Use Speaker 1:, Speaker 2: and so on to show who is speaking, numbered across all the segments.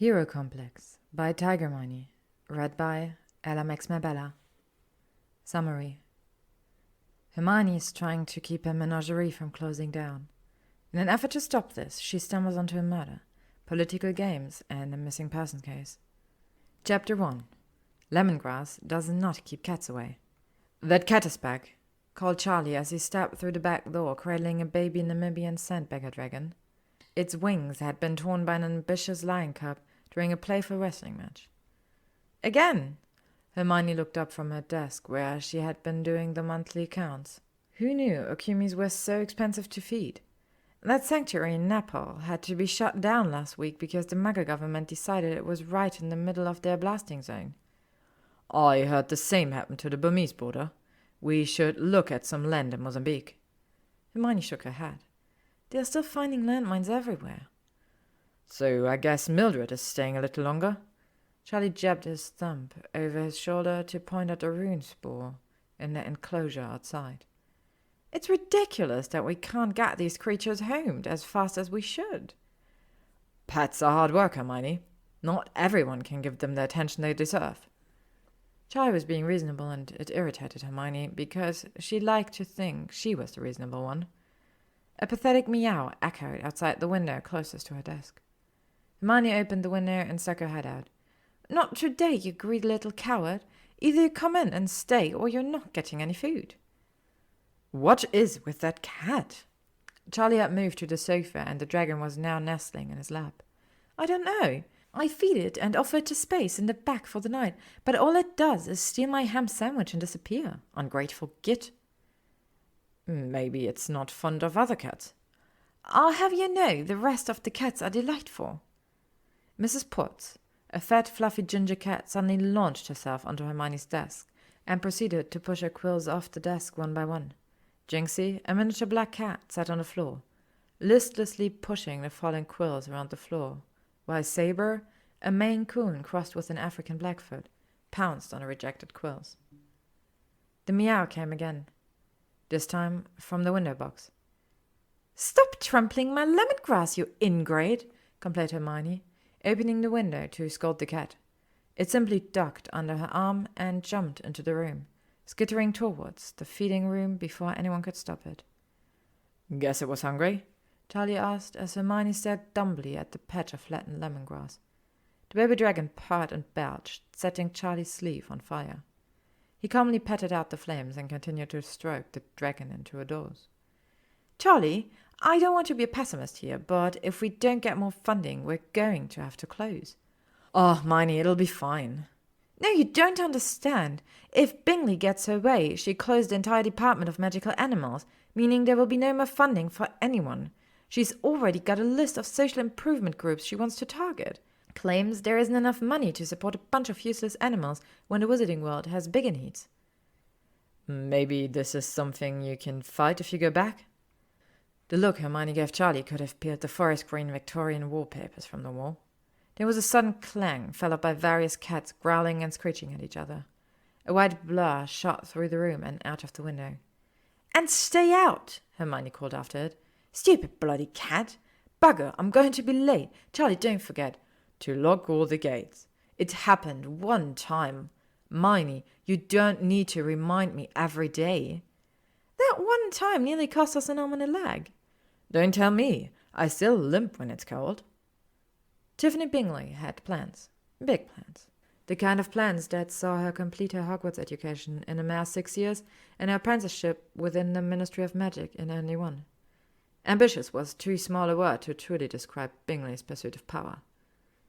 Speaker 1: Hero Complex by Tygermine. Read by Ella Bella. Summary. Hermione is trying to keep her menagerie from closing down. In an effort to stop this, she stumbles onto a murder, political games, and a missing persons case. Chapter 1. Lemongrass does not keep cats away. "That cat is back," called Charlie as he stepped through the back door, cradling a baby Namibian sandbagger dragon. Its wings had been torn by an ambitious lion cub during a playful wrestling match. "Again!" Hermione looked up from her desk where she had been doing the monthly accounts. Who knew Okumis were so expensive to feed? That sanctuary in Nepal had to be shut down last week because the Mugger government decided it was right in the middle of their blasting zone. "I heard the same happened to the Burmese border. We should look at some land in Mozambique." Hermione shook her head. "They are still finding landmines everywhere." "So I guess Mildred is staying a little longer?" Charlie jabbed his thumb over his shoulder to point at a rune spore in the enclosure outside. "It's ridiculous that we can't get these creatures homed as fast as we should." "Pets are hard work, Hermione. Not everyone can give them the attention they deserve." Charlie was being reasonable, and it irritated Hermione because she liked to think she was the reasonable one. A pathetic meow echoed outside the window closest to her desk. Hermione opened the window and stuck her head out. "Not today, you greedy little coward. Either you come in and stay, or you're not getting any food." "What is with that cat?" Charlie had moved to the sofa, and the dragon was now nestling in his lap. "I don't know. I feed it and offer it to space in the back for the night, but all it does is steal my ham sandwich and disappear. Ungrateful git." "Maybe it's not fond of other cats." "I'll have you know, the rest of the cats are delightful." Mrs. Potts, a fat, fluffy ginger cat, suddenly launched herself onto Hermione's desk and proceeded to push her quills off the desk one by one. Jinxie, a miniature black cat, sat on the floor, listlessly pushing the fallen quills around the floor, while Saber, a Maine Coon crossed with an African Blackfoot, pounced on the rejected quills. The meow came again, this time from the window box. "Stop trampling my lemongrass, you ingrate," complained Hermione, opening the window to scold the cat. It simply ducked under her arm and jumped into the room, skittering towards the feeding room before anyone could stop it. "Guess it was hungry?" Charlie asked as Hermione stared dumbly at the patch of flattened lemongrass. The baby dragon purred and belched, setting Charlie's sleeve on fire. He calmly patted out the flames and continued to stroke the dragon into a doze. "Charlie, I don't want to be a pessimist here, but if we don't get more funding, we're going to have to close." "Oh, Hermione, it'll be fine." "No, you don't understand. If Bingley gets her way, she closed the entire Department of Magical Animals, meaning there will be no more funding for anyone. She's already got a list of social improvement groups she wants to target. Claims there isn't enough money to support a bunch of useless animals when the wizarding world has bigger needs." "Maybe this is something you can fight if you go back?" The look Hermione gave Charlie could have peeled the forest green Victorian wallpapers from the wall. There was a sudden clang, followed by various cats growling and screeching at each other. A white blur shot through the room and out of the window. "And stay out," Hermione called after it. "Stupid bloody cat. Bugger, I'm going to be late. Charlie, don't forget to lock all the gates. It happened one time. Hermione, you don't need to remind me every day." "That one time nearly cost us an arm and a leg." "Don't tell me. I still limp when it's cold." Tiffany Bingley had plans. Big plans. The kind of plans that saw her complete her Hogwarts education in a mere 6 years and her apprenticeship within the Ministry of Magic in only 1. Ambitious was too small a word to truly describe Bingley's pursuit of power.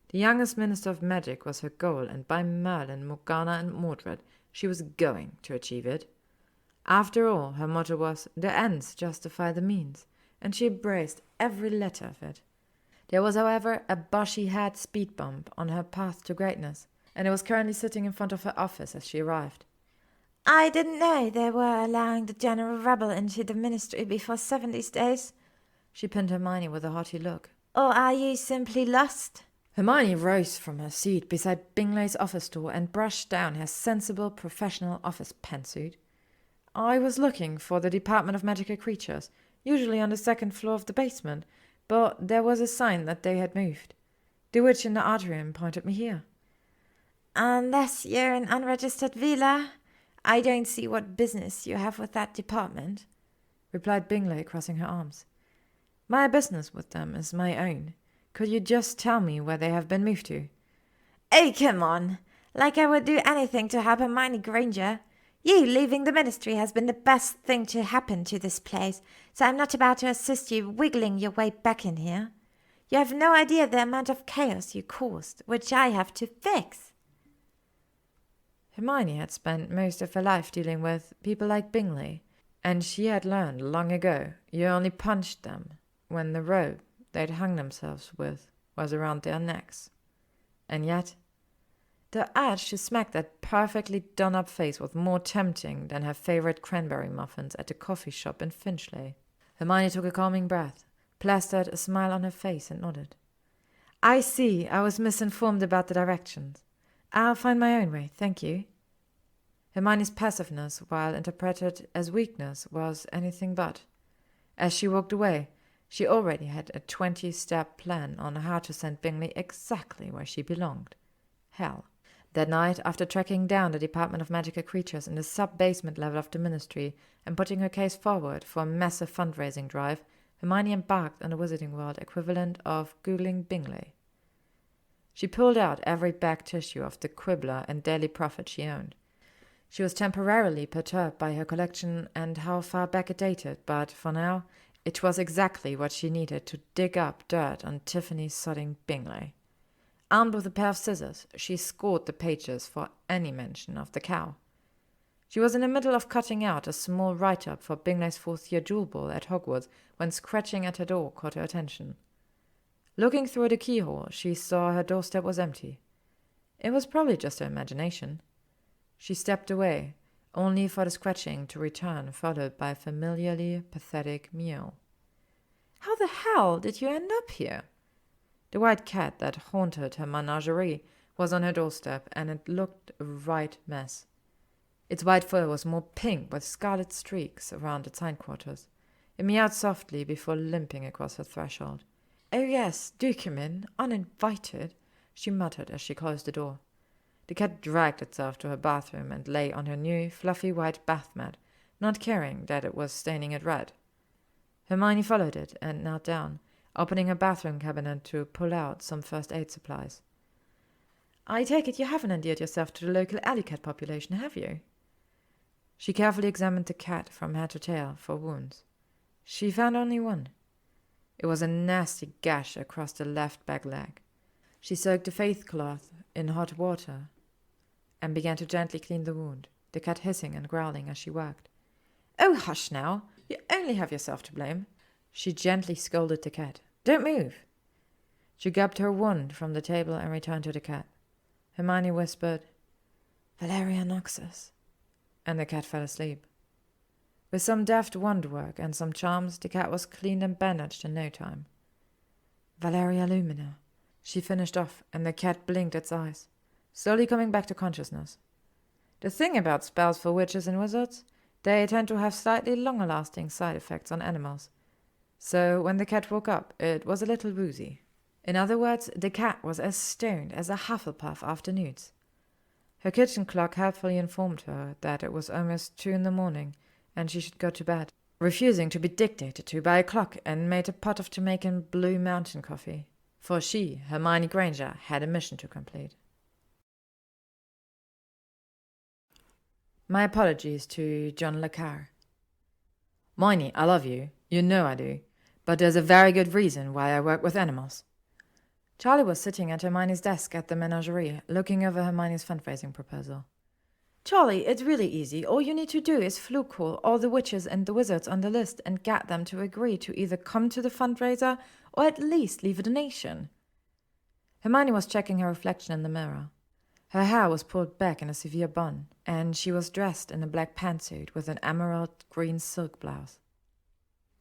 Speaker 1: The youngest Minister of Magic was her goal, and by Merlin, Morgana, and Mordred, she was going to achieve it. After all, her motto was, "The ends justify the means," and she embraced every letter of it. There was, however, a bushy-haired speed bump on her path to greatness, and it was currently sitting in front of her office as she arrived. "I didn't know they were allowing the general rebel into the ministry before 7 these days," she pinned Hermione with a haughty look. "Or are you simply lost?" Hermione rose from her seat beside Bingley's office door and brushed down her sensible professional office pantsuit. "I was looking for the Department of Magical Creatures, usually on the second floor of the basement, but there was a sign that they had moved." The witch in the atrium pointed me here.
Speaker 2: Unless you're an unregistered villa, I don't see what business you have with that department,
Speaker 1: replied Bingley, crossing her arms. My business with them is my own. Could you just tell me where they have been moved to?
Speaker 2: Oh, come on. Like I would do anything to help Hermione Granger. You leaving the ministry has been the best thing to happen to this place, so I'm not about to assist you wiggling your way back in here. You have no idea the amount of chaos you caused, which I have to fix.
Speaker 1: Hermione had spent most of her life dealing with people like Bingley, and she had learned long ago you only punched them when the rope they'd hung themselves with was around their necks. And yet, the urge to smack that perfectly done-up face was more tempting than her favorite cranberry muffins at the coffee shop in Finchley. Hermione took a calming breath, plastered a smile on her face, and nodded. I see, I was misinformed about the directions. I'll find my own way, thank you. Hermione's passiveness, while interpreted as weakness, was anything but. As she walked away, she already had a 20-step plan on how to send Bingley exactly where she belonged. Hell. That night, after tracking down the Department of Magical Creatures in the sub-basement level of the Ministry and putting her case forward for a massive fundraising drive, Hermione embarked on the Wizarding World equivalent of Googling Bingley. She pulled out every back tissue of the Quibbler and Daily Prophet she owned. She was temporarily perturbed by her collection and how far back it dated, but for now, it was exactly what she needed to dig up dirt on Tiffany sodding Bingley. Armed with a pair of scissors, she scored the pages for any mention of the cow. She was in the middle of cutting out a small write-up for Bingley's fourth-year jewel ball at Hogwarts when scratching at her door caught her attention. Looking through the keyhole, she saw her doorstep was empty. It was probably just her imagination. She stepped away, only for the scratching to return, followed by a familiarly pathetic meow. How the hell did you end up here? The white cat that haunted her menagerie was on her doorstep, and it looked a right mess. Its white fur was more pink with scarlet streaks around its hindquarters. It meowed softly before limping across her threshold. "Oh yes, do come in, uninvited," she muttered as she closed the door. The cat dragged itself to her bathroom and lay on her new, fluffy white bath mat, not caring that it was staining it red. Hermione followed it and knelt down, opening her bathroom cabinet to pull out some first aid supplies. "I take it you haven't endeared yourself to the local alley cat population, have you?" She carefully examined the cat from head to tail for wounds. She found only one. It was a nasty gash across the left back leg. She soaked the face cloth in hot water and began to gently clean the wound, the cat hissing and growling as she worked. "Oh, hush now! You only have yourself to blame," she gently scolded the cat. "Don't move." She grabbed her wand from the table and returned to the cat. Hermione whispered, "Valeria Noxus," and the cat fell asleep. With some deft wand work and some charms, the cat was cleaned and bandaged in no time. "Valeria Lumina," she finished off, and the cat blinked its eyes, slowly coming back to consciousness. The thing about spells for witches and wizards, they tend to have slightly longer-lasting side effects on animals. So when the cat woke up, it was a little woozy. In other words, the cat was as stoned as a Hufflepuff after newts. Her kitchen clock helpfully informed her that it was almost 2 a.m, and she should go to bed, refusing to be dictated to by a clock, and made a pot of Jamaican Blue Mountain coffee. For she, Hermione Granger, had a mission to complete. My apologies to John Le Carre. "Miney, I love you. You know I do. But there's a very good reason why I work with animals." Charlie was sitting at Hermione's desk at the Menagerie, looking over Hermione's fundraising proposal. "Charlie, it's really easy. All you need to do is fluke call all the witches and the wizards on the list and get them to agree to either come to the fundraiser or at least leave a donation." Hermione was checking her reflection in the mirror. Her hair was pulled back in a severe bun, and she was dressed in a black pantsuit with an emerald green silk blouse.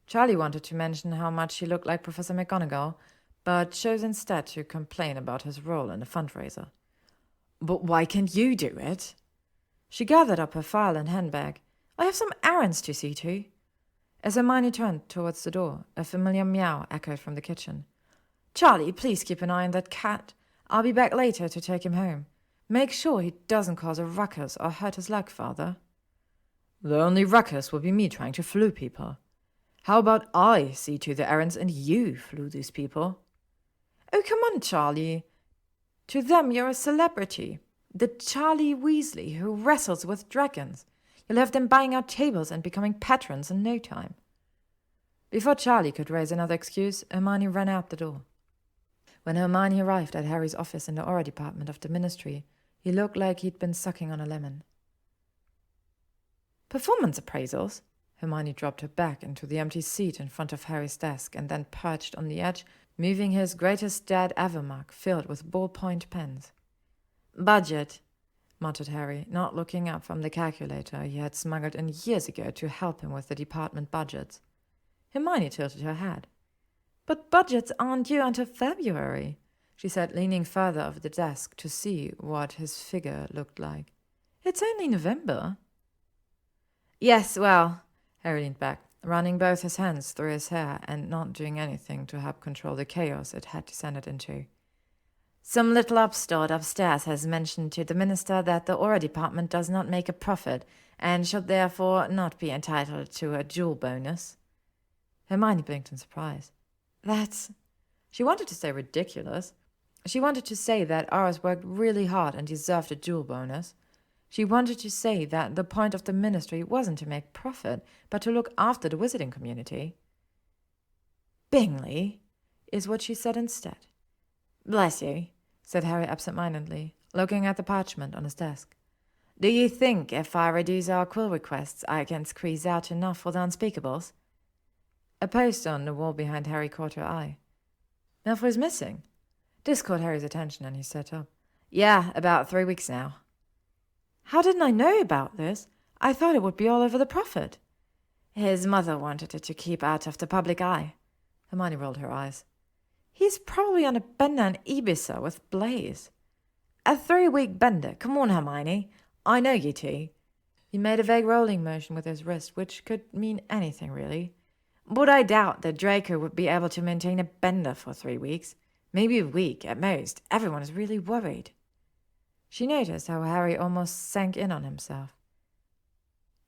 Speaker 1: Charlie wanted to mention how much she looked like Professor McGonagall, but chose instead to complain about his role in the fundraiser. "But why can't you do it?" She gathered up her file and handbag. "I have some errands to see to." As Hermione turned towards the door, a familiar meow echoed from the kitchen. Charlie, please keep an eye on that cat. I'll be back later to take him home. Make sure he doesn't cause a ruckus or hurt his leg, Father. The only ruckus will be me trying to flu people. How about I see to the errands and you flu these people? Oh, come on, Charlie. To them you're a celebrity. The Charlie Weasley who wrestles with dragons. You'll have them buying out tables and becoming patrons in no time. Before Charlie could raise another excuse, Hermione ran out the door. When Hermione arrived at Harry's office in the Aura department of the Ministry, he looked like he'd been sucking on a lemon. Performance appraisals? Hermione dropped her back into the empty seat in front of Harry's desk and then perched on the edge, moving his greatest dad ever mug filled with ballpoint pens. Budget, muttered Harry, not looking up from the calculator he had smuggled in years ago to help him with the department budgets. Hermione tilted her head. But budgets aren't due until February, she said, leaning further over the desk to see what his figure looked like. It's only November. Yes, well, Harry leaned back, running both his hands through his hair and not doing anything to help control the chaos it had descended into. Some little upstart upstairs has mentioned to the minister that the Aura department does not make a profit and should therefore not be entitled to a jewel bonus. Hermione blinked in surprise. That's... She wanted to say ridiculous. She wanted to say that Auras worked really hard and deserved a jewel bonus. She wanted to say that the point of the ministry wasn't to make profit, but to look after the wizarding community. Bingley, is what she said instead. Bless you, said Harry absent-mindedly, looking at the parchment on his desk. Do you think if I reduce our quill requests, I can squeeze out enough for the unspeakables? A poster on the wall behind Harry caught her eye. Malfoy's missing. This caught Harry's attention and he sat up. Yeah, about 3 weeks now. How didn't I know about this? I thought it would be all over the prophet. His mother wanted it to keep out of the public eye. Hermione rolled her eyes. He's probably on a bender in Ibiza with Blaze. A 3-week bender. Come on, Hermione. I know you two. He made a vague rolling motion with his wrist, which could mean anything, really. But I doubt that Draco would be able to maintain a bender for 3 weeks. Maybe a week, at most. Everyone is really worried. She noticed how Harry almost sank in on himself.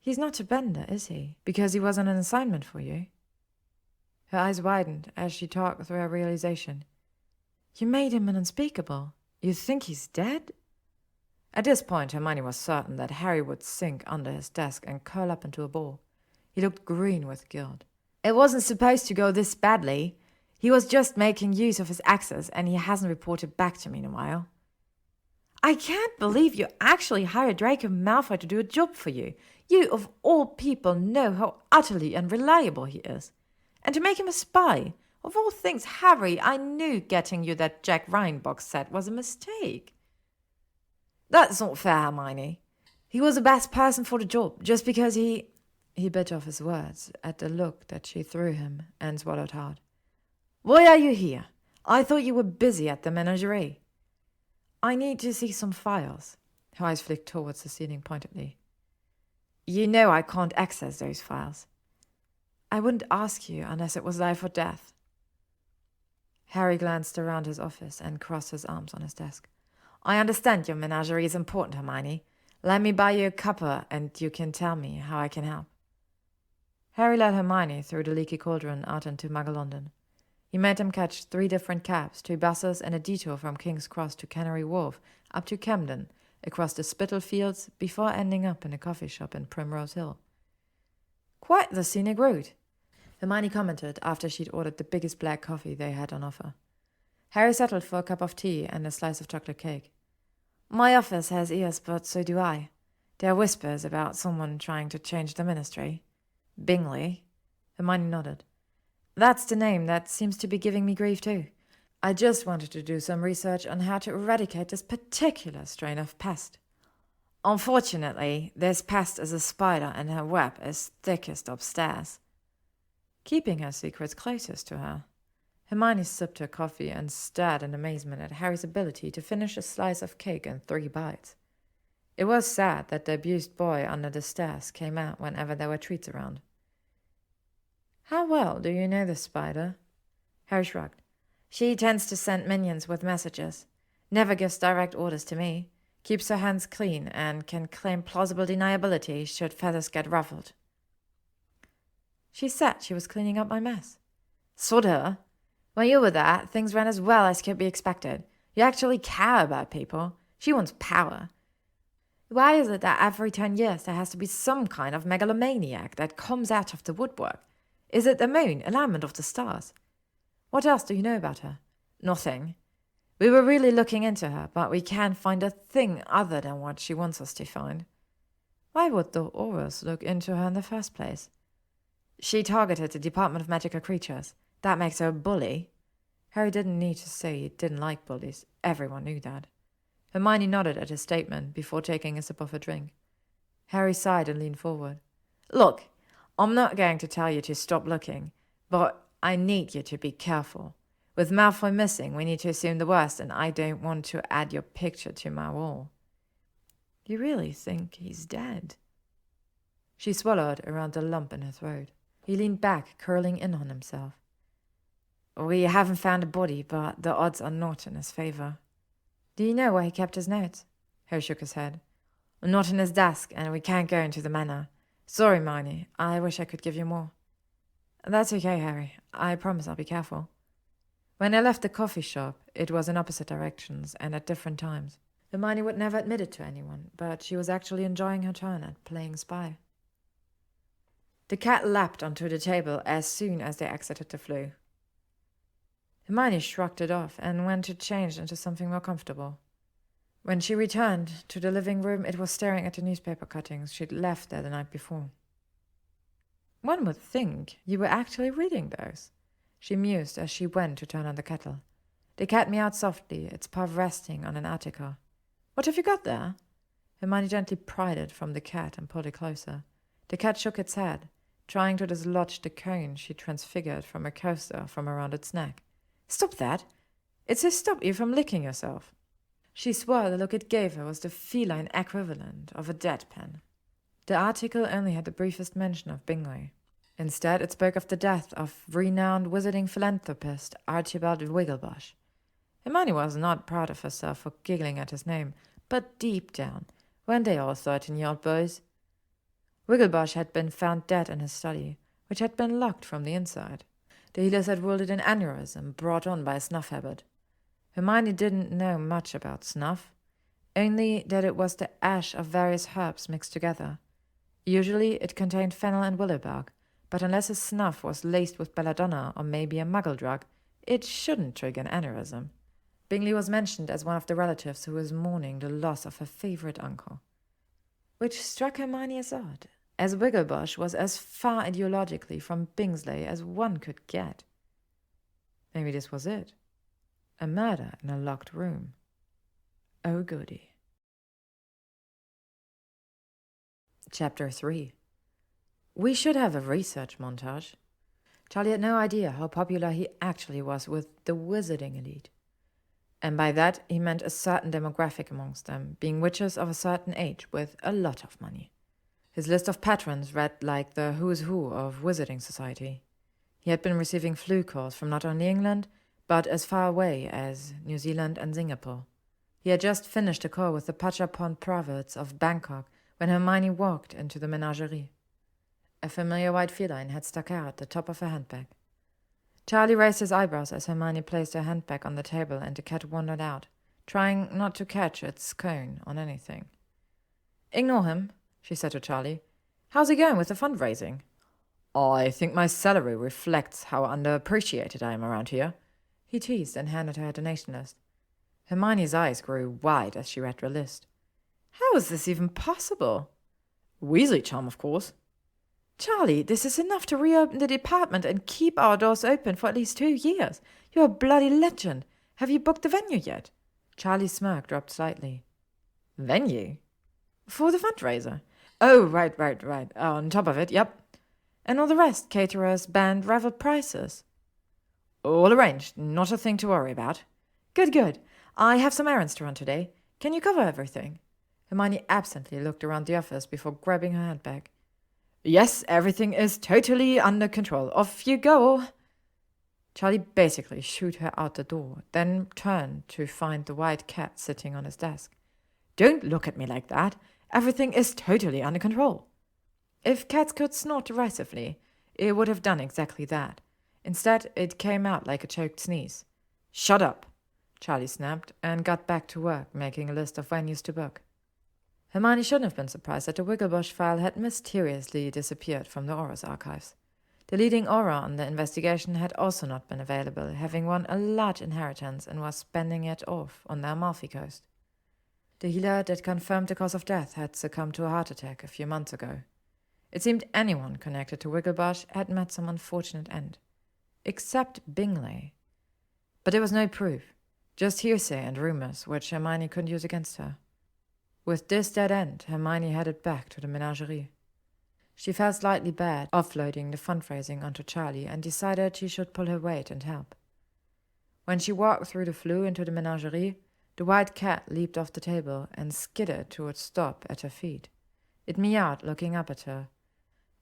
Speaker 1: He's not a bender, is he? Because he was on an assignment for you? Her eyes widened as she talked through her realization. You made him an unspeakable. You think he's dead? At this point, Hermione was certain that Harry would sink under his desk and curl up into a ball. He looked green with guilt. It wasn't supposed to go this badly. He was just making use of his access, and he hasn't reported back to me in a while. I can't believe you actually hired Draco Malfoy to do a job for you. You, of all people, know how utterly unreliable he is. And to make him a spy. Of all things, Harry, I knew getting you that Jack Ryan box set was a mistake. That's not fair, Hermione. He was the best person for the job, just because he... He bit off his words at the look that she threw him and swallowed hard. Why are you here? I thought you were busy at the Menagerie. I need to see some files. Her eyes flicked towards the ceiling pointedly. You know I can't access those files. I wouldn't ask you unless it was life or death. Harry glanced around his office and crossed his arms on his desk. I understand your menagerie is important, Hermione. Let me buy you a cuppa and you can tell me how I can help. Harry led Hermione through the leaky cauldron out into Muggle London. He made them catch 3 different cabs, 2 buses, and a detour from King's Cross to Canary Wharf, up to Camden, across the Spittle Fields, before ending up in a coffee shop in Primrose Hill. Quite the scenic route, Hermione commented after she'd ordered the biggest black coffee they had on offer. Harry settled for a cup of tea and a slice of chocolate cake. My office has ears, but so do I. There are whispers about someone trying to change the ministry. Bingley. Hermione nodded. That's the name that seems to be giving me grief too. I just wanted to do some research on how to eradicate this particular strain of pest. Unfortunately, this pest is a spider and her web is thickest upstairs. Keeping her secrets closest to her. Hermione sipped her coffee and stared in amazement at Harry's ability to finish a slice of cake in 3 bites. It was sad that the abused boy under the stairs came out whenever there were treats around. How well do you know this spider? Harry shrugged. She tends to send minions with messages. Never gives direct orders to me. Keeps her hands clean and can claim plausible deniability should feathers get ruffled. She said she was cleaning up my mess. Sort her. When you were there, things ran as well as could be expected. You actually care about people. She wants power. Why is it that every 10 years there has to be some kind of megalomaniac that comes out of the woodwork? Is it the moon, alignment of the stars? What else do you know about her? Nothing. We were really looking into her, but we can't find a thing other than what she wants us to find. Why would the Aurors look into her in the first place? She targeted the Department of Magical Creatures. That makes her a bully. Harry didn't need to say he didn't like bullies. Everyone knew that. Hermione nodded at his statement before taking a sip of her drink. Harry sighed and leaned forward. Look, I'm not going to tell you to stop looking, but I need you to be careful. With Malfoy missing, we need to assume the worst, and I don't want to add your picture to my wall. You really think he's dead? She swallowed around the lump in her throat. He leaned back, curling in on himself. We haven't found a body, but the odds are not in his favor. Do you know where he kept his notes? Harry shook his head. Not in his desk, and we can't go into the manor. Sorry, Hermione. I wish I could give you more. That's okay, Harry. I promise I'll be careful. When I left the coffee shop, it was in opposite directions and at different times. Hermione would never admit it to anyone, but she was actually enjoying her turn at playing spy. The cat leapt onto the table as soon as they exited the flue. Hermione shrugged it off and went to change into something more comfortable. When she returned to the living room, it was staring at the newspaper cuttings she'd left there the night before. One would think you were actually reading those, she mused as she went to turn on the kettle. The cat meowed softly, its paw resting on an article. What have you got there? Hermione gently pried it from the cat and pulled it closer. The cat shook its head, trying to dislodge the cone she transfigured from a coaster from around its neck. Stop that! It's to stop you from licking yourself. She swore the look it gave her was the feline equivalent of a deadpan. The article only had the briefest mention of Bingley. Instead, it spoke of the death of renowned wizarding philanthropist Archibald Wigglebosh. Hermione was not proud of herself for giggling at his name, but deep down, weren't they all 13-year-old boys? Wigglebosh had been found dead in his study, which had been locked from the inside. The healers had ruled it an aneurysm brought on by a snuff habit. Hermione didn't know much about snuff, only that it was the ash of various herbs mixed together. Usually it contained fennel and willow bark, but unless his snuff was laced with belladonna or maybe a muggle drug, it shouldn't trigger an aneurysm. Bingley was mentioned as one of the relatives who was mourning the loss of her favorite uncle, which struck Hermione as odd, as Wigglebosh was as far ideologically from Bingsley as one could get. Maybe this was it. A murder in a locked room. Oh, goody. Chapter 3. We should have a research montage. Charlie had no idea how popular he actually was with the wizarding elite. And by that he meant a certain demographic amongst them, being witches of a certain age with a lot of money. His list of patrons read like the who's who of wizarding society. He had been receiving flu calls from not only England, but as far away as New Zealand and Singapore. He had just finished a call with the Pachapon province of Bangkok when Hermione walked into the Menagerie. A familiar white feline had stuck out the top of her handbag. Charlie raised his eyebrows as Hermione placed her handbag on the table and the cat wandered out, trying not to catch its cone on anything. Ignore him, she said to Charlie. How's he going with the fundraising? I think my salary reflects how underappreciated I am around here, he teased and handed her a donation list. Hermione's eyes grew wide as she read the list. How is this even possible? Weasley charm, of course. Charlie, this is enough to reopen the department and keep our doors open for at least 2 years. You're a bloody legend. Have you booked the venue yet? Charlie's smirk dropped slightly. Venue? For the fundraiser. Oh, right. On top of it, yep. And all the rest, caterers, band, raffle prices. All arranged, not a thing to worry about. Good. I have some errands to run today. Can you cover everything? Hermione absently looked around the office before grabbing her handbag. Yes, everything is totally under control. Off you go. Charlie basically shooed her out the door, then turned to find the white cat sitting on his desk. "Don't look at me like that. Everything is totally under control." If cats could snort derisively, it would have done exactly that. Instead, it came out like a choked sneeze. "Shut up," Charlie snapped, and got back to work making a list of venues to book. Hermione shouldn't have been surprised that the Wigglebush file had mysteriously disappeared from the Aura's archives. The leading Aura on the investigation had also not been available, having won a large inheritance and was spending it off on the Amalfi Coast. The healer that confirmed the cause of death had succumbed to a heart attack a few months ago. It seemed anyone connected to Wigglebush had met some unfortunate end. Except Bingley. But there was no proof, just hearsay and rumors which Hermione couldn't use against her. With this dead end, Hermione headed back to the Menagerie. She felt slightly bad, offloading the fundraising onto Charlie, and decided she should pull her weight and help. When she walked through the flue into the Menagerie, the white cat leaped off the table and skidded to a stop at her feet. It meowed, looking up at her,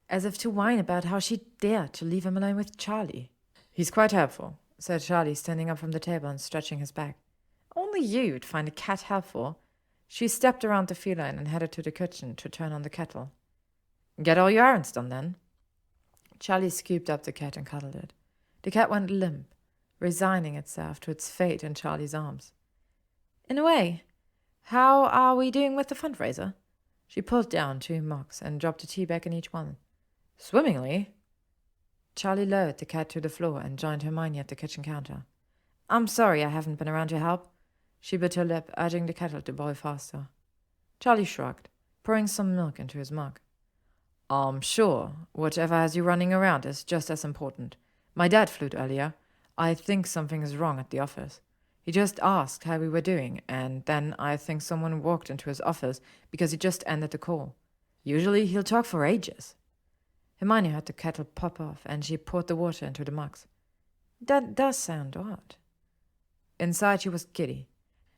Speaker 1: as if to whine about how she dared to leave him alone with Charlie. "He's quite helpful," said Charlie, standing up from the table and stretching his back. "Only you'd find a cat helpful." She stepped around the feline and headed to the kitchen to turn on the kettle. "Get all your errands done, then." Charlie scooped up the cat and cuddled it. The cat went limp, resigning itself to its fate in Charlie's arms. "In a way. How are we doing with the fundraiser?" She pulled down 2 mugs and dropped a tea bag in each one. "Swimmingly." Charlie lowered the cat to the floor and joined Hermione at the kitchen counter. "I'm sorry I haven't been around to help." She bit her lip, urging the kettle to boil faster. Charlie shrugged, pouring some milk into his mug. "I'm sure whatever has you running around is just as important. My dad flew earlier. I think something is wrong at the office. He just asked how we were doing, and then I think someone walked into his office because he just ended the call. Usually he'll talk for ages." Hermione heard the kettle pop off, and she poured the water into the mugs. "That does sound odd." Inside she was giddy.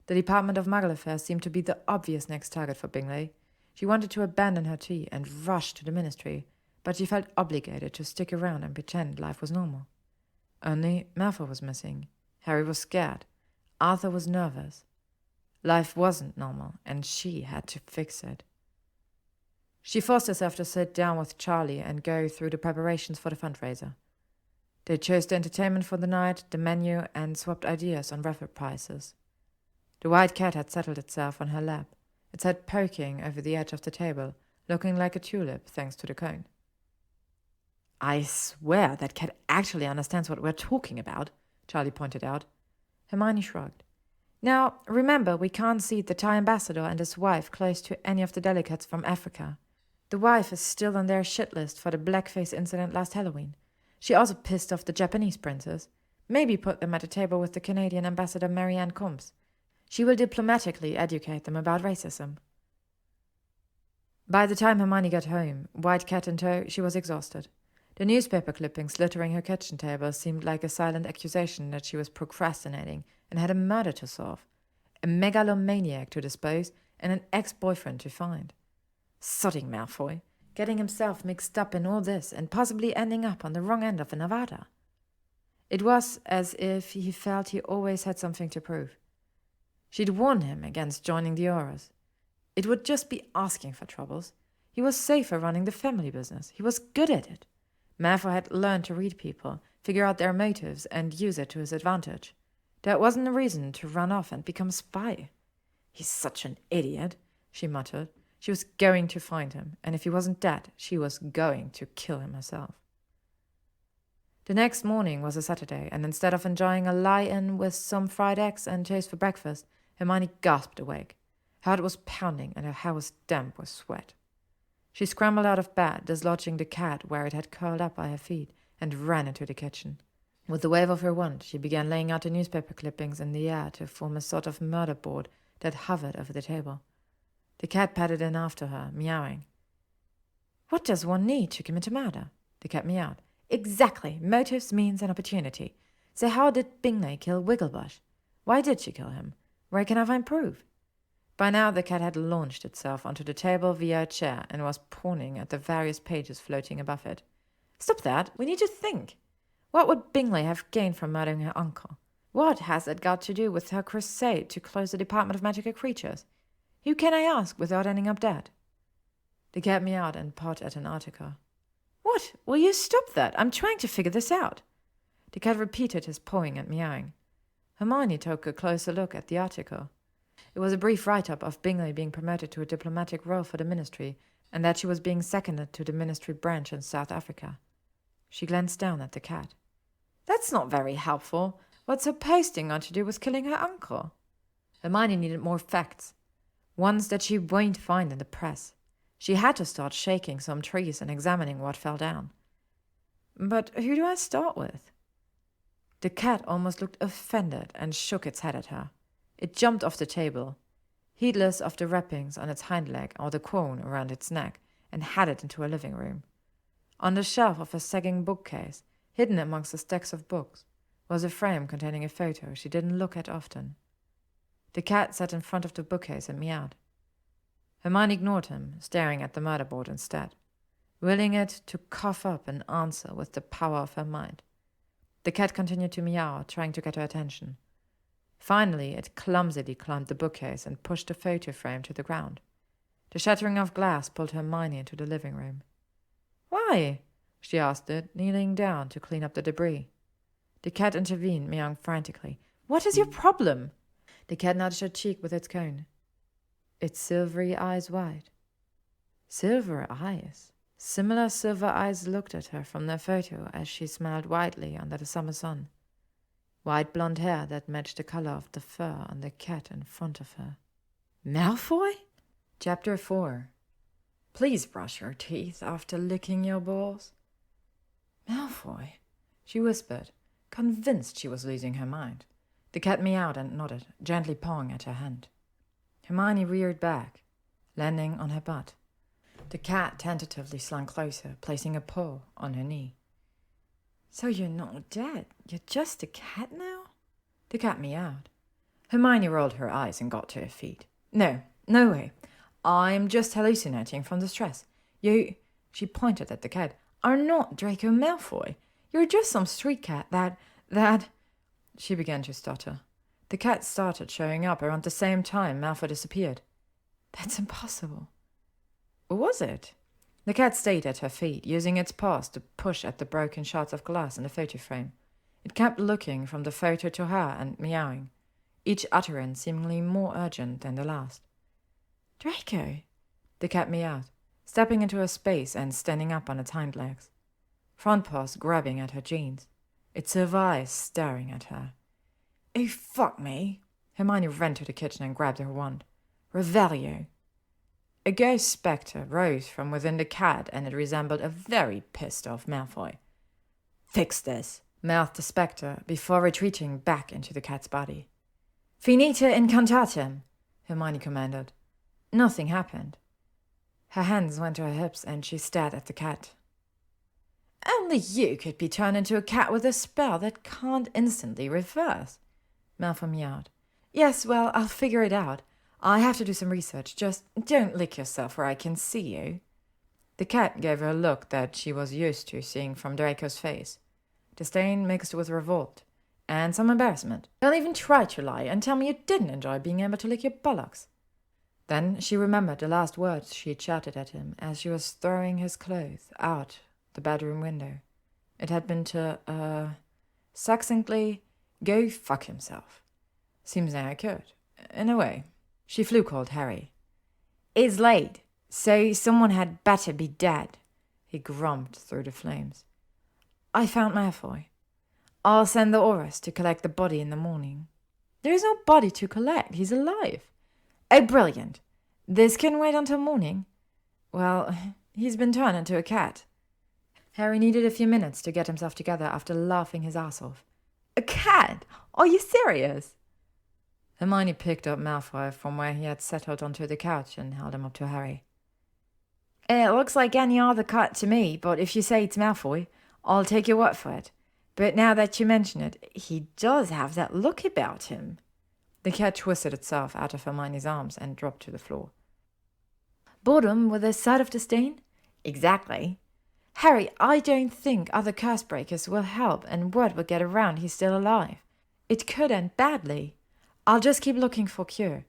Speaker 1: The Department of Muggle Affairs seemed to be the obvious next target for Bingley. She wanted to abandon her tea and rush to the Ministry, but she felt obligated to stick around and pretend life was normal. Only Malfoy was missing. Harry was scared. Arthur was nervous. Life wasn't normal, and she had to fix it. She forced herself to sit down with Charlie and go through the preparations for the fundraiser. They chose the entertainment for the night, the menu, and swapped ideas on raffle prizes. The white cat had settled itself on her lap, its head poking over the edge of the table, looking like a tulip thanks to the cone. "I swear that cat actually understands what we're talking about," Charlie pointed out. Hermione shrugged. "Now, remember, we can't see the Thai ambassador and his wife close to any of the delegates from Africa. The wife is still on their shit list for the blackface incident last Halloween. She also pissed off the Japanese princes. Maybe put them at a table with the Canadian ambassador Marianne Combs. She will diplomatically educate them about racism." By the time Hermione got home, white cat in tow, she was exhausted. The newspaper clippings littering her kitchen table seemed like a silent accusation that she was procrastinating and had a murder to solve, a megalomaniac to dispose, and an ex-boyfriend to find. Sodding Malfoy, getting himself mixed up in all this and possibly ending up on the wrong end of a Nevada. It was as if he felt he always had something to prove. She'd warned him against joining the Auras. It would just be asking for troubles. He was safer running the family business. He was good at it. Malfoy had learned to read people, figure out their motives, and use it to his advantage. That wasn't a reason to run off and become a spy. "He's such an idiot," she muttered. She was going to find him, and if he wasn't dead, she was going to kill him herself. The next morning was a Saturday, and instead of enjoying a lie-in with some fried eggs and toast for breakfast, Hermione gasped awake. Her heart was pounding, and her hair was damp with sweat. She scrambled out of bed, dislodging the cat where it had curled up by her feet, and ran into the kitchen. With the wave of her wand, she began laying out the newspaper clippings in the air to form a sort of murder board that hovered over the table. The cat padded in after her, meowing. "What does one need to commit a murder?" the cat meowed. "Exactly. Motives, means, and opportunity. So how did Bingley kill Wigglebush? Why did she kill him? Where can I find proof?" By now the cat had launched itself onto the table via a chair and was pawing at the various pages floating above it. "Stop that! We need to think! What would Bingley have gained from murdering her uncle? What has it got to do with her crusade to close the Department of Magical Creatures? Who can I ask without ending up dead? The cat meowed and pawed at an article. What? Will you stop that? I'm trying to figure this out. The cat repeated his pawing and meowing. Hermione took a closer look at the article. It was a brief write-up of Bingley being promoted to a diplomatic role for the Ministry, and that she was being seconded to the Ministry branch in South Africa. She glanced down at the cat. That's not very helpful. What's her posting got to do with killing her uncle? Hermione needed more facts. Ones that she won't find in the press. She had to start shaking some trees and examining what fell down. But who do I start with? The cat almost looked offended and shook its head at her. It jumped off the table, heedless of the wrappings on its hind leg or the quone around its neck, and headed into a living room. On the shelf of a sagging bookcase, hidden amongst the stacks of books, was a frame containing a photo she didn't look at often. The cat sat in front of the bookcase and meowed. Hermione ignored him, staring at the murderboard instead, willing it to cough up an answer with the power of her mind. The cat continued to meow, trying to get her attention. Finally, it clumsily climbed the bookcase and pushed the photo frame to the ground. The shattering of glass pulled Hermione into the living room. Why? She asked it, kneeling down to clean up the debris. The cat intervened, meowing frantically. What is your problem? The cat nudged her cheek with its cone. Its silvery eyes wide. Silver eyes? Similar silver eyes looked at her from the photo as she smiled widely under the summer sun. White blonde hair that matched the color of the fur on the cat in front of her. Malfoy? Chapter 4. Please brush your teeth after licking your balls. Malfoy, she whispered, convinced she was losing her mind. The cat meowed and nodded, gently pawing at her hand. Hermione reared back, landing on her butt. The cat tentatively slunk closer, placing a paw on her knee. So you're not dead. You're just a cat now? The cat meowed. Hermione rolled her eyes and got to her feet. No way. I'm just hallucinating from the stress. You, she pointed at the cat, are not Draco Malfoy. You're just some street cat that... She began to stutter. The cat started showing up around the same time Malfoy disappeared. That's impossible. Was it? The cat stayed at her feet, using its paws to push at the broken shards of glass in the photo frame. It kept looking from the photo to her and meowing, each utterance seemingly more urgent than the last. Draco, the cat meowed, stepping into her space and standing up on its hind legs, front paws grabbing at her jeans, its silver eyes staring at her. Oh, fuck me. Hermione ran to the kitchen and grabbed her wand. Revelio. A ghost spectre rose from within the cat, and it resembled a very pissed-off Malfoy. Fix this, mouthed the spectre, before retreating back into the cat's body. Finita incantatem, Hermione commanded. Nothing happened. Her hands went to her hips, and she stared at the cat. Only you could be turned into a cat with a spell that can't instantly reverse, Malfoy meowed. Yes, well, I'll figure it out. I have to do some research. Just don't lick yourself where I can see you. The cat gave her a look that she was used to seeing from Draco's face. Disdain mixed with revolt, and some embarrassment. Don't even try to lie and tell me you didn't enjoy being able to lick your bollocks. Then she remembered the last words she had shouted at him as she was throwing his clothes out the bedroom window. It had been to, succinctly, go fuck himself. Seems now I could. In a way. She flew-called Harry. It's late, so someone had better be dead, he grumped through the flames. I found Malfoy. I'll send the Aurors to collect the body in the morning. There is no body to collect. He's alive. Oh, brilliant. This can wait until morning. Well, he's been turned into a cat. Harry needed a few minutes to get himself together after laughing his ass off. A cat? Are you serious? Hermione picked up Malfoy from where he had settled onto the couch and held him up to Harry. It looks like any other cat to me, but if you say it's Malfoy, I'll take your word for it. But now that you mention it, he does have that look about him. The cat twisted itself out of Hermione's arms and dropped to the floor. Boredom with a side of disdain? Exactly. Harry, I don't think other curse breakers will help, and word will get around he's still alive. It could end badly. I'll just keep looking for cure.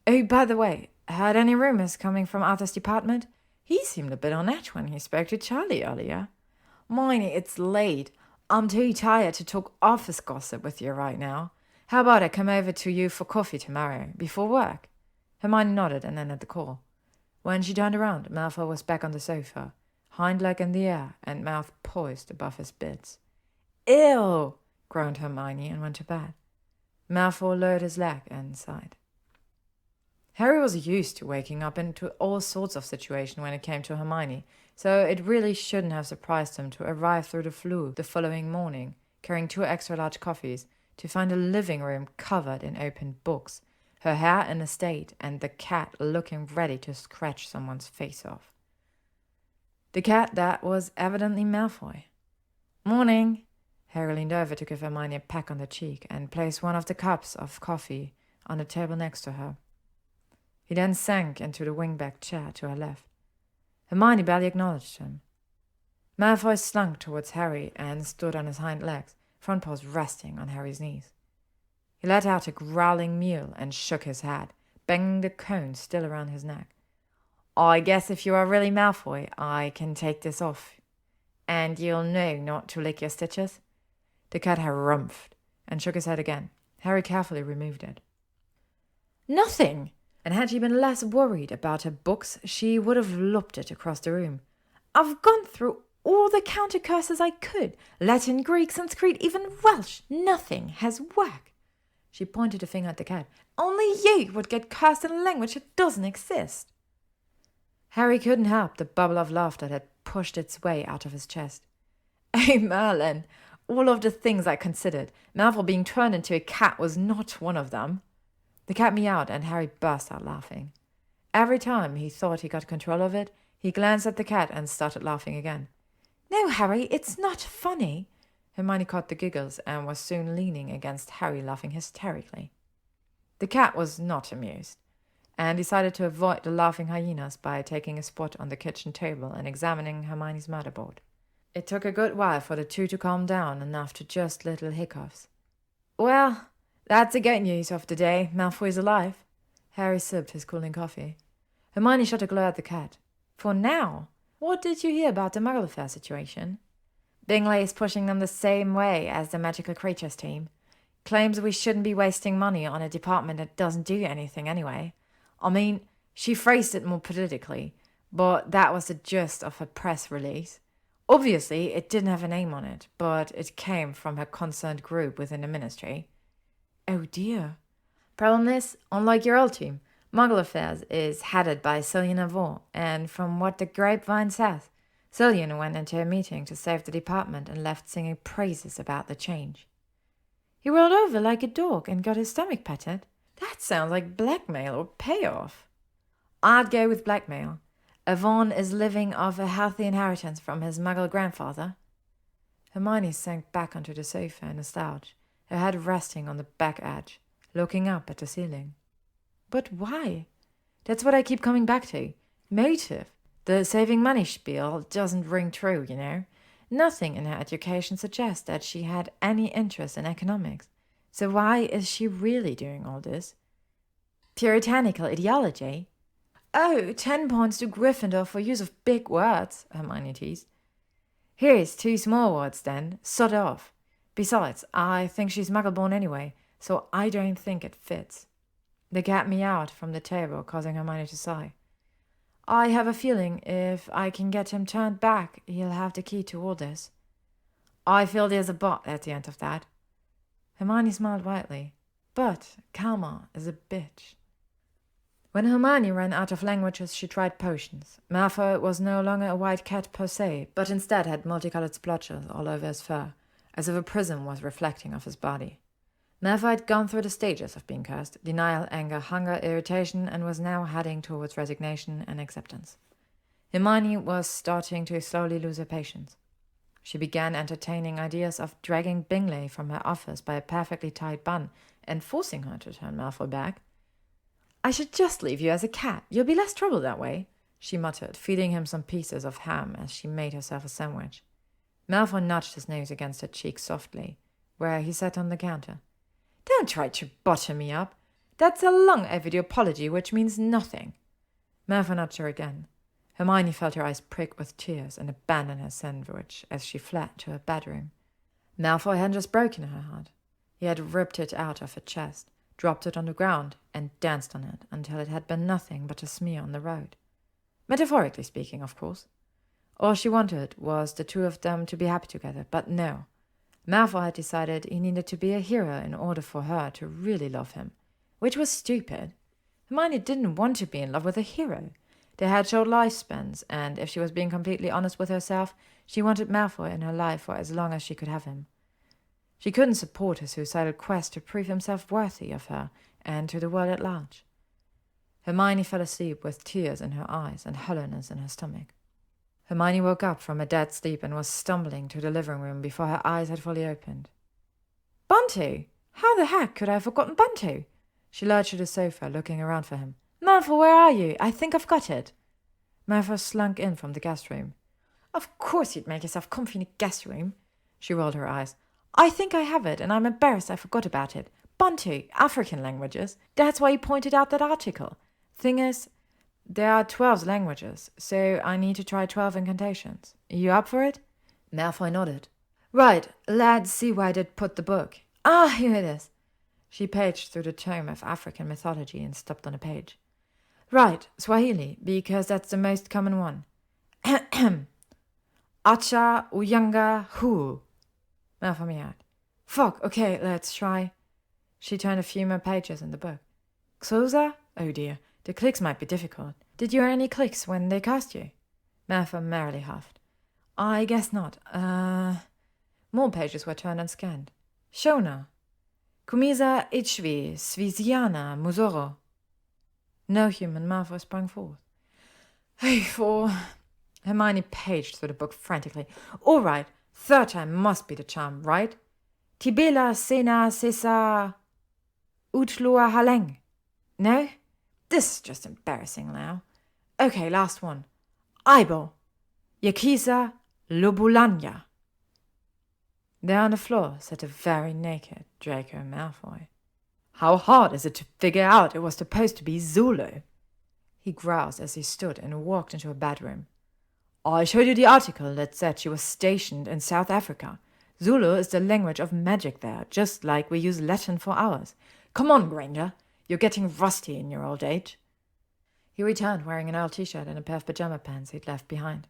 Speaker 1: Oh, by the way, heard any rumors coming from Arthur's department? He seemed a bit on edge when he spoke to Charlie earlier. Miney, it's late. I'm too tired to talk office gossip with you right now. How about I come over to you for coffee tomorrow, before work? Hermione nodded and ended the call. When she turned around, Malfoy was back on the sofa, hind leg in the air and mouth poised above his bits. Ew! Groaned Hermione and went to bed. Malfoy lowered his leg and sighed. Harry was used to waking up into all sorts of situations when it came to Hermione, so it really shouldn't have surprised him to arrive through the flu the following morning, carrying 2 extra large coffees, to find a living room covered in open books, her hair in a state, and the cat looking ready to scratch someone's face off. The cat that was evidently Malfoy. Morning! Harry leaned over to give Hermione a peck on the cheek and placed one of the cups of coffee on the table next to her. He then sank into the wingback chair to her left. Hermione barely acknowledged him. Malfoy slunk towards Harry and stood on his hind legs, front paws resting on Harry's knees. He let out a growling mew and shook his head, banging the cone still around his neck. I guess if you are really Malfoy, I can take this off. And you'll know not to lick your stitches? The cat harumphed and shook his head again. Harry carefully removed it. Nothing! And had she been less worried about her books, she would have lopped it across the room. I've gone through all the counter curses I could. Latin, Greek, Sanskrit, even Welsh. Nothing has worked. She pointed a finger at the cat. Only you would get cursed in a language that doesn't exist. Harry couldn't help the bubble of laughter that pushed its way out of his chest. Oh, Merlin, all of the things I considered, Malfoy being turned into a cat was not one of them. The cat meowed and Harry burst out laughing. Every time he thought he got control of it, he glanced at the cat and started laughing again. No, Harry, it's not funny. Hermione caught the giggles and was soon leaning against Harry, laughing hysterically. The cat was not amused, and decided to avoid the laughing hyenas by taking a spot on the kitchen table and examining Hermione's motherboard. It took a good while for the two to calm down enough to just little hiccups. Well, that's the good news of the day. Malfoy's alive. Harry sipped his cooling coffee. Hermione shot a glare at the cat. For now, what did you hear about the Muggle affair situation? Bingley is pushing them the same way as the magical creatures team. Claims we shouldn't be wasting money on a department that doesn't do anything anyway. I mean, she phrased it more politically, but that was the gist of her press release. Obviously, it didn't have a name on it, but it came from her concerned group within the ministry. Oh dear. Problem is, unlike your old team, Muggle Affairs is headed by Cillian Avon, and from what the grapevine says, Cillian went into a meeting to save the department and left singing praises about the change. He rolled over like a dog and got his stomach patted. That sounds like blackmail or payoff. I'd go with blackmail. Avon is living off a healthy inheritance from his Muggle grandfather. Hermione sank back onto the sofa in a slouch, her head resting on the back edge, looking up at the ceiling. But why? That's what I keep coming back to. Motive. The saving money spiel doesn't ring true, you know. Nothing in her education suggests that she had any interest in economics. So why is she really doing all this? Puritanical ideology? Oh, 10 points to Gryffindor for use of big words, Hermione teased. Here's 2 small words then. Sod off. Besides, I think she's Muggle-born anyway, so I don't think it fits. The cat meowed from the table, causing Hermione to sigh. I have a feeling if I can get him turned back, he'll have the key to all this. I feel there's a but at the end of that. Hermione smiled widely. But Karma is a bitch. When Hermione ran out of languages, she tried potions. Malfoy was no longer a white cat per se, but instead had multicolored splotches all over his fur, as if a prism was reflecting off his body. Malfoy had gone through the stages of being cursed: denial, anger, hunger, irritation, and was now heading towards resignation and acceptance. Hermione was starting to slowly lose her patience. She began entertaining ideas of dragging Bingley from her office by a perfectly tied bun and forcing her to turn Malfoy back. I should just leave you as a cat. You'll be less trouble that way, she muttered, feeding him some pieces of ham as she made herself a sandwich. Malfoy nudged his nose against her cheek softly, where he sat on the counter. "Don't try to butter me up. That's a long overdue apology which means nothing." Malfoy nudged her again. Hermione felt her eyes prick with tears and abandoned her sandwich as she fled to her bedroom. Malfoy hadn't just broken her heart. He had ripped it out of her chest, dropped it on the ground, and danced on it until it had been nothing but a smear on the road. Metaphorically speaking, of course. All she wanted was the two of them to be happy together, but no. Malfoy had decided he needed to be a hero in order for her to really love him, which was stupid. Hermione didn't want to be in love with a hero. They had short lifespans, and if she was being completely honest with herself, she wanted Malfoy in her life for as long as she could have him. She couldn't support his suicidal quest to prove himself worthy of her and to the world at large. Hermione fell asleep with tears in her eyes and hollowness in her stomach. Hermione woke up from a dead sleep and was stumbling to the living room before her eyes had fully opened. "Bunty! How the heck could I have forgotten Bunty?" She lurched to the sofa, looking around for him. "Malfoy, where are you? I think I've got it." Malfoy slunk in from the guest room. "Of course you'd make yourself comfy in a guest room." She rolled her eyes. "I think I have it, and I'm embarrassed I forgot about it. Bantu, African languages. That's why you pointed out that article. Thing is, there are 12 languages, so I need to try 12 incantations. You up for it?" Malfoy nodded. "Right, let's see where I did put the book. Ah, here it is." She paged through the tome of African mythology and stopped on a page. "Right, Swahili, because that's the most common one. Acha Uyanga Hu." Malfoy meowed. "Fuck, okay, let's try." She turned a few more pages in the book. "Xosa? Oh dear, the clicks might be difficult. Did you hear any clicks when they cast you?" Malfoy merrily huffed. "I guess not. More pages were turned and scanned. "Shona. Kumisa Ichvi Svisiana Musoro." No human Malfoy sprang forth. "Hey, for..." Hermione paged through the book frantically. "All right, third time must be the charm, right? Tibela Sena Sesa Utlua Haleng. No? This is just embarrassing now. Okay, last one. Aibo. Yakisa Lobulanya." There on the floor sat a very naked Draco Malfoy. "How hard is it to figure out it was supposed to be Zulu?" he growled as he stood and walked into her bedroom. "I showed you the article that said she was stationed in South Africa. Zulu is the language of magic there, just like we use Latin for ours. Come on, Granger. You're getting rusty in your old age." He returned wearing an old t-shirt and a pair of pajama pants he'd left behind.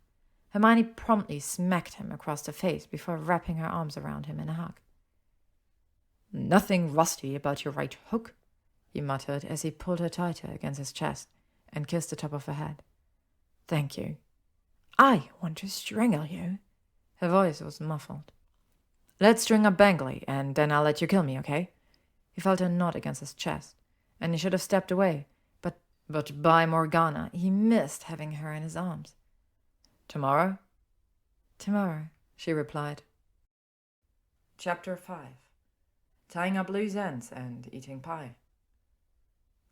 Speaker 1: Hermione promptly smacked him across the face before wrapping her arms around him in a hug. "Nothing rusty about your right hook," he muttered as he pulled her tighter against his chest and kissed the top of her head. "Thank you." "I want to strangle you." Her voice was muffled. "Let's string up Bangley, and then I'll let you kill me, okay?" He felt her nod against his chest, and he should have stepped away, but by Morgana, he missed having her in his arms. "Tomorrow?" "Tomorrow," she replied. Chapter 5. Tying up loose ends and eating pie.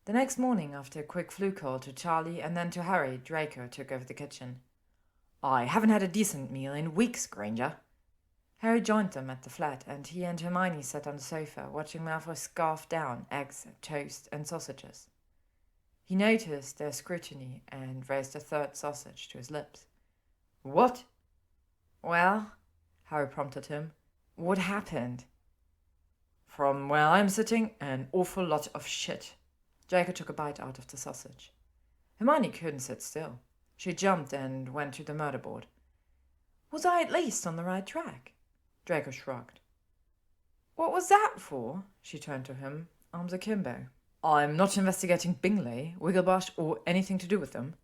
Speaker 1: The next morning, after a quick flu call to Charlie and then to Harry, Draco took over the kitchen. "I haven't had a decent meal in weeks, Granger." Harry joined them at the flat, and he and Hermione sat on the sofa, watching Malfoy scarf down eggs, toast, and sausages. He noticed their scrutiny and raised a third sausage to his lips. "What?" "Well," Harry prompted him, "what happened?" "From where I'm sitting, an awful lot of shit." Draco took a bite out of the sausage. Hermione couldn't sit still. She jumped and went to the murder board. "Was I at least on the right track?" Draco shrugged. "What was that for?" She turned to him, arms akimbo. "I'm not investigating Bingley, Wigglebosh, or anything to do with them."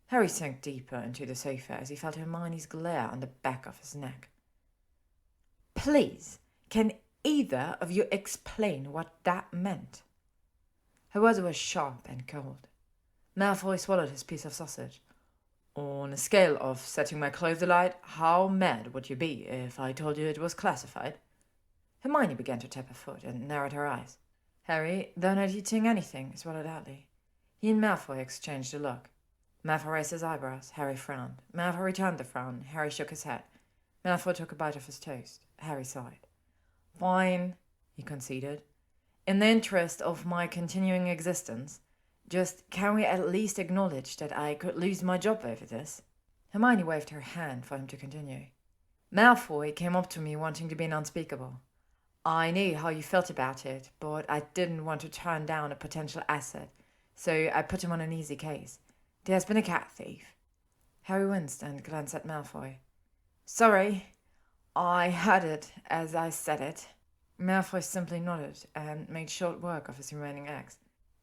Speaker 1: Harry sank deeper into the sofa as he felt Hermione's glare on the back of his neck. "Please, can either of you explain what that meant?" Her words were sharp and cold. Malfoy swallowed his piece of sausage. "On a scale of setting my clothes alight, how mad would you be if I told you it was classified?" Hermione began to tap her foot and narrowed her eyes. Harry, though not eating anything, swallowed loudly. He and Malfoy exchanged a look. Malfoy raised his eyebrows. Harry frowned. Malfoy returned the frown. Harry shook his head. Malfoy took a bite of his toast. Harry sighed. Fine, he conceded. In the interest of my continuing existence, just can we at least acknowledge that I could lose my job over this? Hermione waved her hand for him to continue. Malfoy came up to me wanting to be unspeakable. I knew how you felt about it, but I didn't want to turn down a potential asset, so I put him on an easy case. There's been a cat thief. Harry winced and glanced at Malfoy. Sorry, I heard it as I said it. Malfoy simply nodded and made short work of his remaining eggs.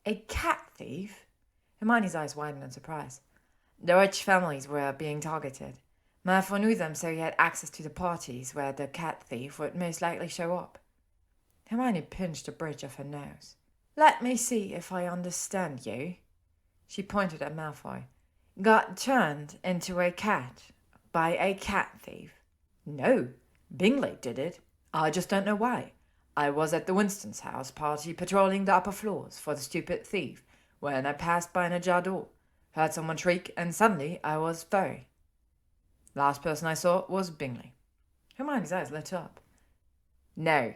Speaker 1: A cat thief? Hermione's eyes widened in surprise. The rich families were being targeted. Malfoy knew them, so he had access to the parties where the cat thief would most likely show up. Hermione pinched the bridge of her nose. Let me see if I understand you. She pointed at Malfoy. Got turned into a cat by a cat thief? No, Bingley did it. I just don't know why. I was at the Winston's house party patrolling the upper floors for the stupid thief when I passed by an ajar door, heard someone shriek, and suddenly I was very. Last person I saw was Bingley. Hermione's eyes lit up. No.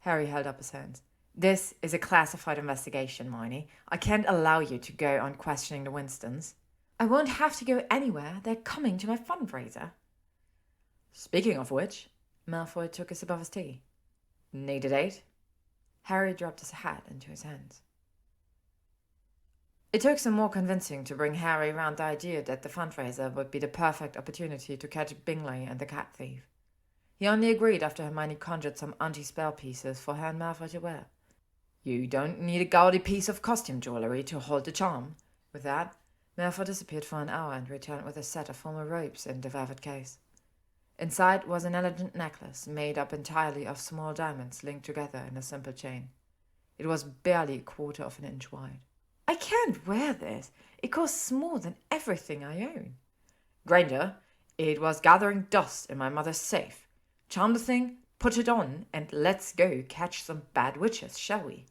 Speaker 1: Harry held up his hands. This is a classified investigation, Hermione. I can't allow you to go on questioning the Winstons. I won't have to go anywhere. They're coming to my fundraiser. Speaking of which, Malfoy took a sip of his tea. Need a date? Harry dropped his hat into his hands. It took some more convincing to bring Harry round the idea that the fundraiser would be the perfect opportunity to catch Bingley and the cat thief. He only agreed after Hermione conjured some anti-spell pieces for her and Malfoy to wear. You don't need a gaudy piece of costume jewellery to hold the charm. With that, Malfoy disappeared for an hour and returned with a set of formal robes in the velvet case. Inside was an elegant necklace made up entirely of small diamonds linked together in a simple chain. It was barely a quarter of an inch wide. I can't wear this. It costs more than everything I own. Granger, it was gathering dust in my mother's safe. Charm the thing, put it on, and let's go catch some bad witches, shall we?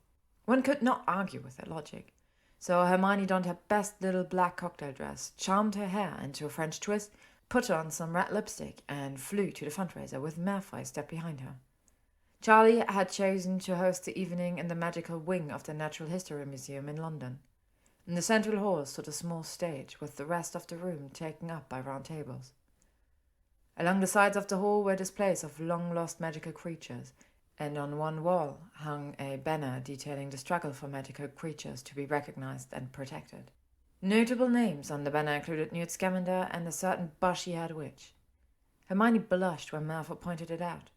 Speaker 1: One could not argue with their logic. So Hermione donned her best little black cocktail dress, charmed her hair into a French twist, put on some red lipstick, and flew to the fundraiser with Malfoy stepped behind her. Charlie had chosen to host the evening in the magical wing of the Natural History Museum in London. In the central hall stood a small stage, with the rest of the room taken up by round tables. Along the sides of the hall were displays of long-lost magical creatures, and on one wall hung a banner detailing the struggle for magical creatures to be recognized and protected. Notable names on the banner included Newt Scamander and a certain bushy-haired witch. Hermione blushed when Malfoy pointed it out.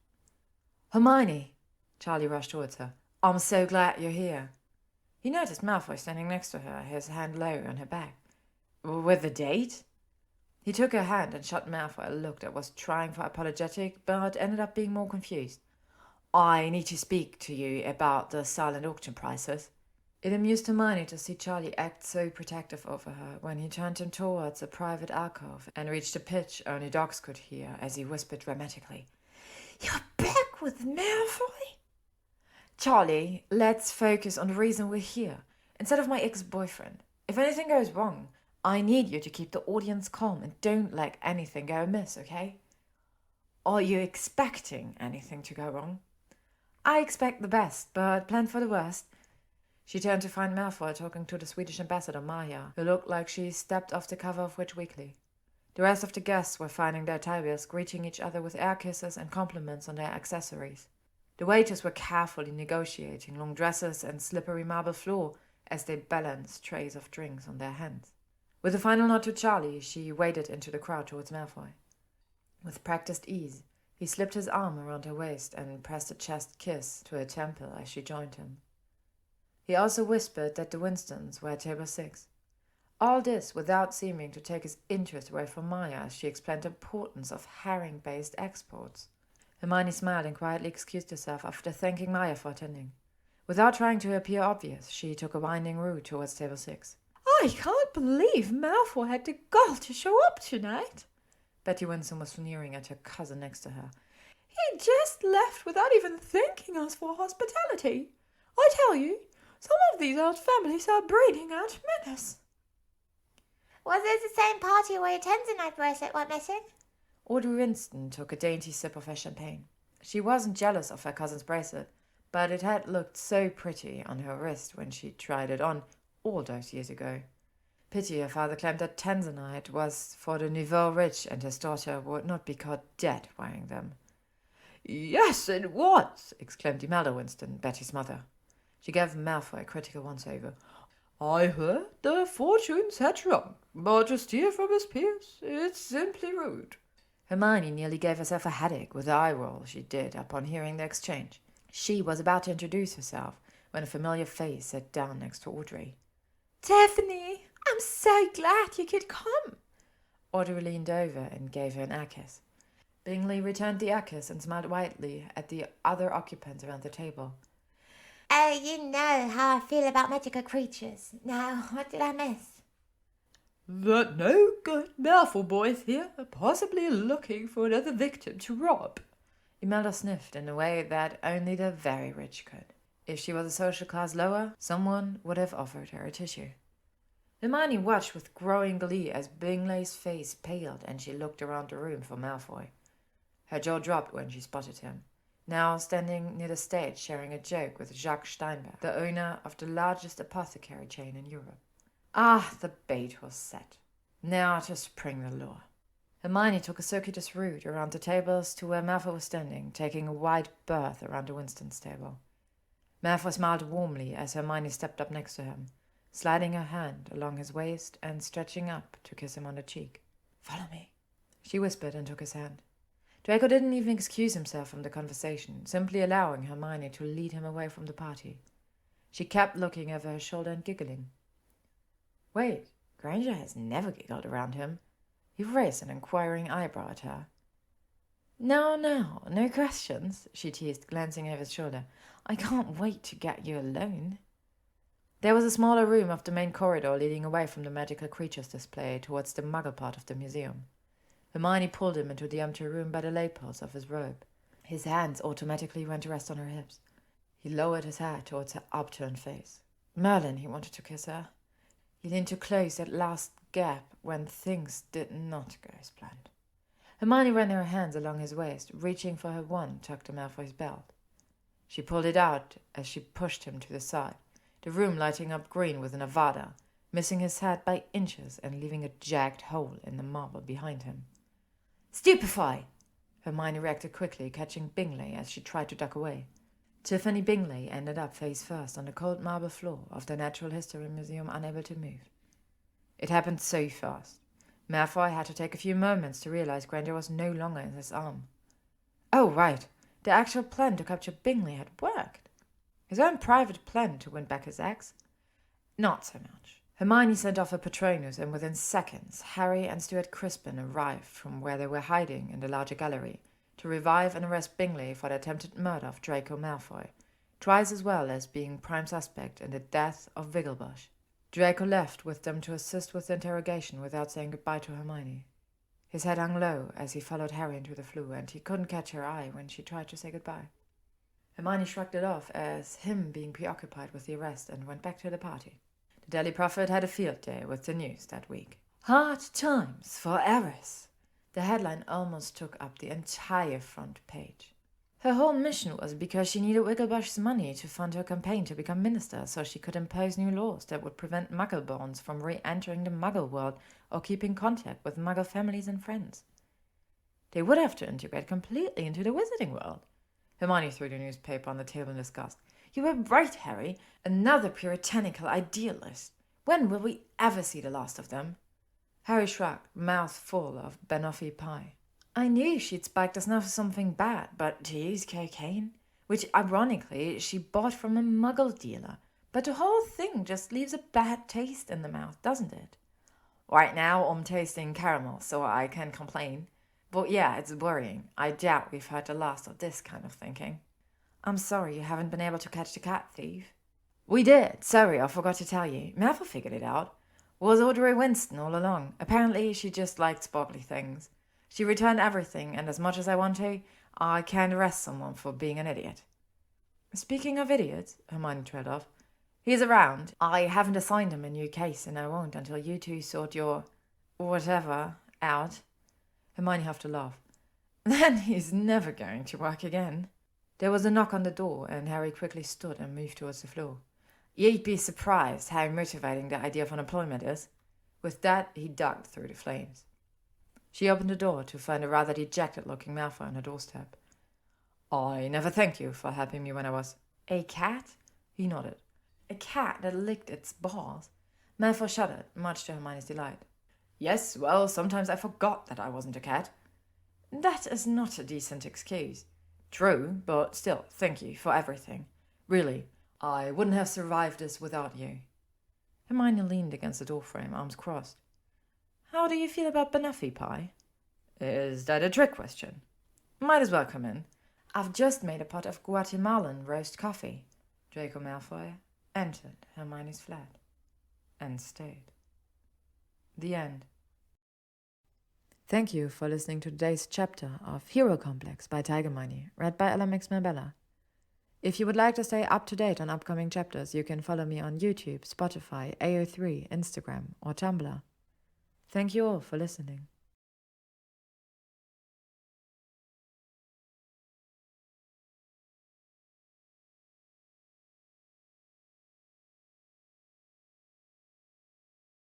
Speaker 1: Hermione! Charlie rushed towards her. I'm so glad you're here. He noticed Malfoy standing next to her, his hand low on her back. With the date? He took her hand and shot Malfoy a look that was trying for apologetic, but ended up being more confused. I need to speak to you about the silent auction prices. It amused Hermione to see Charlie act so protective over her when he turned him towards a private alcove and reached a pitch only dogs could hear as he whispered dramatically. You're back with Malfoy? Charlie, let's focus on the reason we're here, instead of my ex-boyfriend. If anything goes wrong, I need you to keep the audience calm and don't let anything go amiss, okay? Are you expecting anything to go wrong? I expect the best, but plan for the worst. She turned to find Malfoy talking to the Swedish ambassador Maya, who looked like she stepped off the cover of Witch Weekly. The rest of the guests were finding their tables, greeting each other with air kisses and compliments on their accessories. The waiters were carefully negotiating long dresses and slippery marble floor as they balanced trays of drinks on their hands. With a final nod to Charlie, she waded into the crowd towards Malfoy. With practiced ease, he slipped his arm around her waist and pressed a chest kiss to her temple as she joined him. He also whispered that the Winstons were at table 6. All this without seeming to take his interest away from Maya as she explained the importance of herring-based exports. Hermione smiled and quietly excused herself after thanking Maya for attending. Without trying to appear obvious, she took a winding route towards table 6. I can't believe Malfoy had the gall to show up tonight. Betty Winston was sneering at her cousin next to her. He just left without even thanking us for hospitality. I tell you, some of these old families are breeding out menace.
Speaker 2: Was this the same party where your Tanzanite bracelet went missing?
Speaker 1: Audrey Winston took a dainty sip of her champagne. She wasn't jealous of her cousin's bracelet, but it had looked so pretty on her wrist when she tried it on all those years ago. Pity her father claimed that Tanzanite was for the nouveau rich and his daughter would not be caught dead wearing them. "Yes, it was!" exclaimed Imelda Winston, Betty's mother. She gave Malfoy a critical once-over. "I heard the fortunes had shrunk, but to steal from his peers, it's simply rude." Hermione nearly gave herself a headache with the eye roll she did upon hearing the exchange. She was about to introduce herself when a familiar face sat down next to Audrey.
Speaker 2: "Tiffany, I'm so glad you could come."
Speaker 1: Audrey leaned over and gave her an egg kiss. Bingley returned the egg kiss and smiled widely at the other occupants around the table.
Speaker 2: Oh, you know how I feel about magical creatures. Now, what did I miss?
Speaker 3: "That no good Malfoy boy is here, possibly looking for another victim to rob."
Speaker 1: Imelda sniffed in a way that only the very rich could. If she was a social class lower, someone would have offered her a tissue. Hermione watched with growing glee as Bingley's face paled and she looked around the room for Malfoy. Her jaw dropped when she spotted him, now standing near the stage sharing a joke with Jacques Steinberg, the owner of the largest apothecary chain in Europe. Ah, the bait was set. Now to spring the lure. Hermione took a circuitous route around the tables to where Malfoy was standing, taking a wide berth around the Winston's table. Malfoy smiled warmly as Hermione stepped up next to him, sliding her hand along his waist and stretching up to kiss him on the cheek. "Follow me," she whispered and took his hand. Draco didn't even excuse himself from the conversation, simply allowing Hermione to lead him away from the party. She kept looking over her shoulder and giggling. Wait, Granger has never giggled around him. He raised an inquiring eyebrow at her. No questions, she teased, glancing over his shoulder. I can't wait to get you alone. There was a smaller room off the main corridor leading away from the magical creatures display towards the muggle part of the museum. Hermione pulled him into the empty room by the lapels of his robe. His hands automatically went to rest on her hips. He lowered his head towards her upturned face. Merlin, he wanted to kiss her. He leaned to close that last gap when things did not go as planned. Hermione ran her hands along his waist, reaching for her wand tucked to Malfoy's belt. She pulled it out as she pushed him to the side, the room lighting up green with an Avada, missing his head by inches and leaving a jagged hole in the marble behind him. Stupefy! Hermione reacted quickly, catching Bingley as she tried to duck away. Tiffany Bingley ended up face first on the cold marble floor of the Natural History Museum, unable to move. It happened so fast. Malfoy had to take a few moments to realize Granger was no longer in his arm. Oh, right. The actual plan to capture Bingley had worked. His own private plan to win back his ex? Not so much. Hermione sent off her Patronus, and within seconds, Harry and Stuart Crispin arrived from where they were hiding in the larger gallery to revive and arrest Bingley for the attempted murder of Draco Malfoy, twice as well as being prime suspect in the death of Wigglebush. Draco left with them to assist with the interrogation without saying goodbye to Hermione. His head hung low as he followed Harry into the flue, and he couldn't catch her eye when she tried to say goodbye. Hermione shrugged it off as him being preoccupied with the arrest and went back to the party. The Daily Prophet had a field day with the news that week. Hard times for Eris. The headline almost took up the entire front page. Her whole mission was because she needed Wigglebush's money to fund her campaign to become minister so she could impose new laws that would prevent Muggle-borns from re-entering the Muggle world or keeping contact with Muggle families and friends. They would have to integrate completely into the wizarding world. Hermione threw the newspaper on the table in disgust. You were right, Harry. Another puritanical idealist. When will we ever see the last of them? Harry shrugged, mouth full of banoffee pie. I knew she'd spiked us now for something bad, but to use cocaine, which ironically she bought from a Muggle dealer. But the whole thing just leaves a bad taste in the mouth, doesn't it? Right now I'm tasting caramel, so I can't complain. But yeah, it's worrying. I doubt we've heard the last of this kind of thinking. I'm sorry you haven't been able to catch the cat thief. We did. Sorry, I forgot to tell you. Malfoy figured it out. Was Audrey Winston all along. Apparently she just liked sparkly things. She returned everything, and as much as I want to, I can't arrest someone for being an idiot. Speaking of idiots, Hermione trailed off, He's around. I haven't assigned him a new case, and I won't until you two sort your whatever out. Hermione have to laugh. Then he's never going to work again. There was a knock on the door, and Harry quickly stood and moved towards the floor. You'd be surprised how motivating the idea of unemployment is. With that, he ducked through the flames. She opened the door to find a rather dejected-looking Malfoy on her doorstep. I never thanked you for helping me when I was... A cat? He nodded. A cat that licked its balls. Malfoy shuddered, much to Hermione's delight. Yes, well, sometimes I forgot that I wasn't a cat. That is not a decent excuse. True, but still, thank you for everything. Really, I wouldn't have survived this without you. Hermione leaned against the doorframe, arms crossed. How do you feel about banoffee pie? Is that a trick question? Might as well come in. I've just made a pot of Guatemalan roast coffee. Draco Malfoy entered Hermione's flat and stayed. The end. Thank you for listening to today's chapter of Hero Complex by Tygermine, read by Ella Bella. If you would like to stay up to date on upcoming chapters, you can follow me on YouTube, Spotify, AO3, Instagram, or Tumblr. Thank you all for listening.